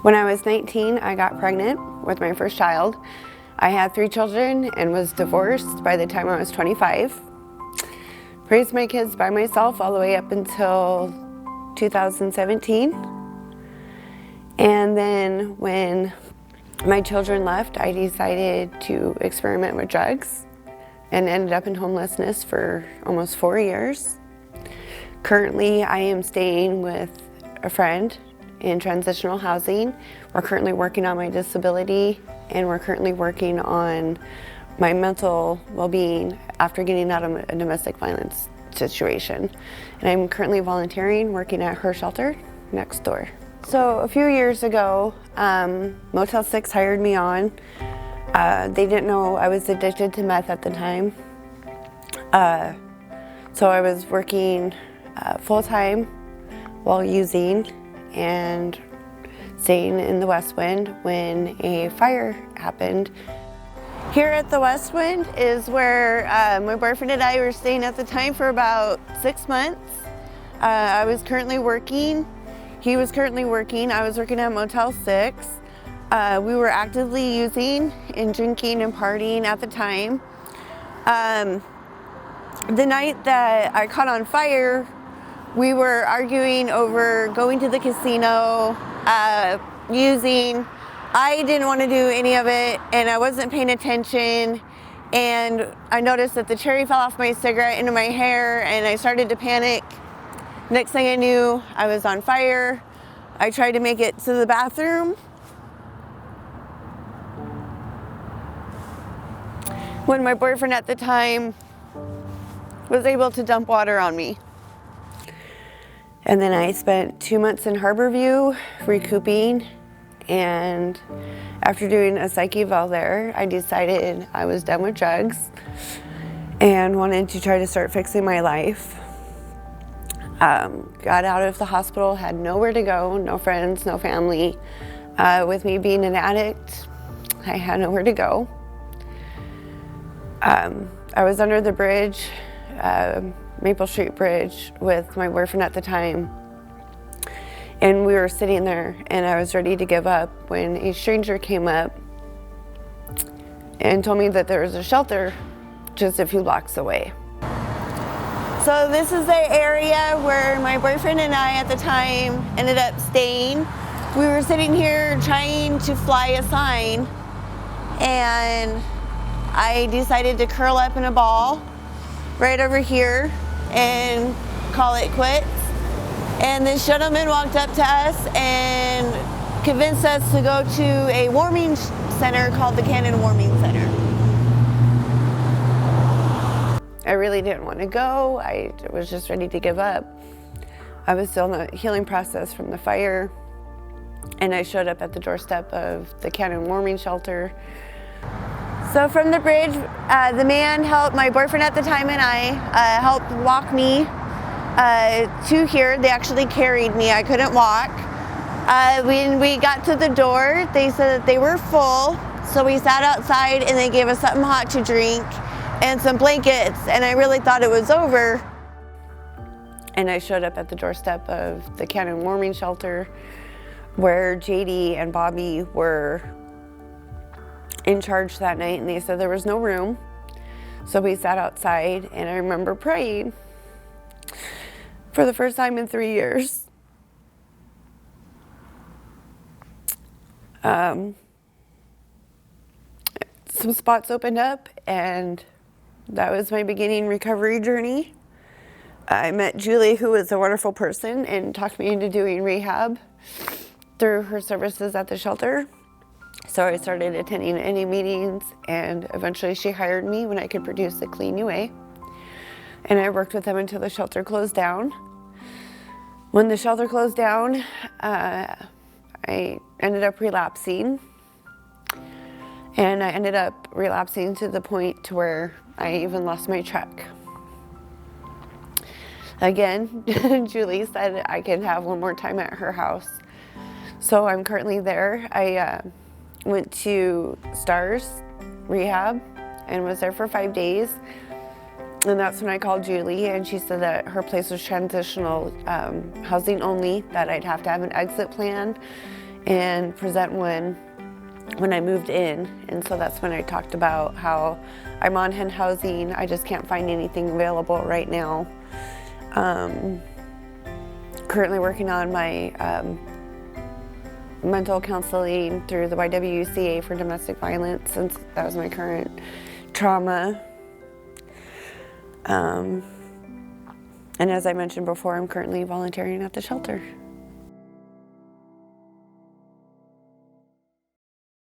When I was 19, I got pregnant with my first child. I had 3 children and was divorced by the time I was 25. Raised my kids by myself all the way up until 2017. And then when my children left, I decided to experiment with drugs and ended up in homelessness for almost 4 years. Currently, I am staying with a friend in transitional housing. We're currently working on my disability, and we're currently working on my mental well-being after getting out of a domestic violence situation. And I'm currently volunteering, working at her shelter next door. So a few years ago, Motel 6 hired me on. They didn't know I was addicted to meth at the time. So I was working full-time while using and staying in the West Wind when a fire happened. Here at the West Wind is where my boyfriend and I were staying at the time for about 6 months. I was currently working. He was currently working. I was working at Motel 6. We were actively using and drinking and partying at the time. The night that I caught on fire, we were arguing over going to the casino, using. I didn't want to do any of it, and I wasn't paying attention, and I noticed that the cherry fell off my cigarette into my hair, and I started to panic. Next thing I knew, I was on fire. I tried to make it to the bathroom. When my boyfriend at the time was able to dump water on me. And then I spent 2 months in Harborview recouping, and after doing a psych eval there, I decided I was done with drugs and wanted to try to start fixing my life. Got out of the hospital, had nowhere to go, no friends, no family. With me being an addict, I had nowhere to go. I was under the bridge, Maple Street Bridge, with my boyfriend at the time, and we were sitting there, and I was ready to give up when a stranger came up and told me that there was a shelter just a few blocks away. So this is the area where my boyfriend and I at the time ended up staying. We were sitting here trying to fly a sign, and I decided to curl up in a ball right over here and call it quits. And this gentleman walked up to us and convinced us to go to a warming center called the Cannon Warming Center. I really didn't want to go. I was just ready to give up. I was still in the healing process from the fire, and I showed up at the doorstep of the Cannon Warming Shelter. So from the bridge, the man helped my boyfriend at the time and I helped walk me to here. They actually carried me. I couldn't walk. When we got to the door, they said that they were full. So we sat outside and they gave us something hot to drink and some blankets, and I really thought it was over. And I showed up at the doorstep of the Cannon Warming Shelter where JD and Bobby were in charge that night, and they said there was no room. So we sat outside, and I remember praying for the first time in 3 years. Some spots opened up, and that was my beginning recovery journey. I met Julie, who was a wonderful person, and talked me into doing rehab through her services at the shelter. So I started attending any meetings, and eventually she hired me when I could produce a clean UA. And I worked with them until the shelter closed down. When the shelter closed down, I ended up relapsing. And I ended up relapsing to the point to where I even lost my truck. Again, Julie said I could have one more time at her house. So I'm currently there. I went to STARS rehab and was there for 5 days. And that's when I called Julie, and she said that her place was transitional housing only, that I'd have to have an exit plan, and present one when I moved in. And so that's when I talked about how I'm on HUD housing. I just can't find anything available right now. Currently working on my mental counseling through the YWCA for domestic violence, since that was my current trauma. And as I mentioned before, I'm currently volunteering at the shelter.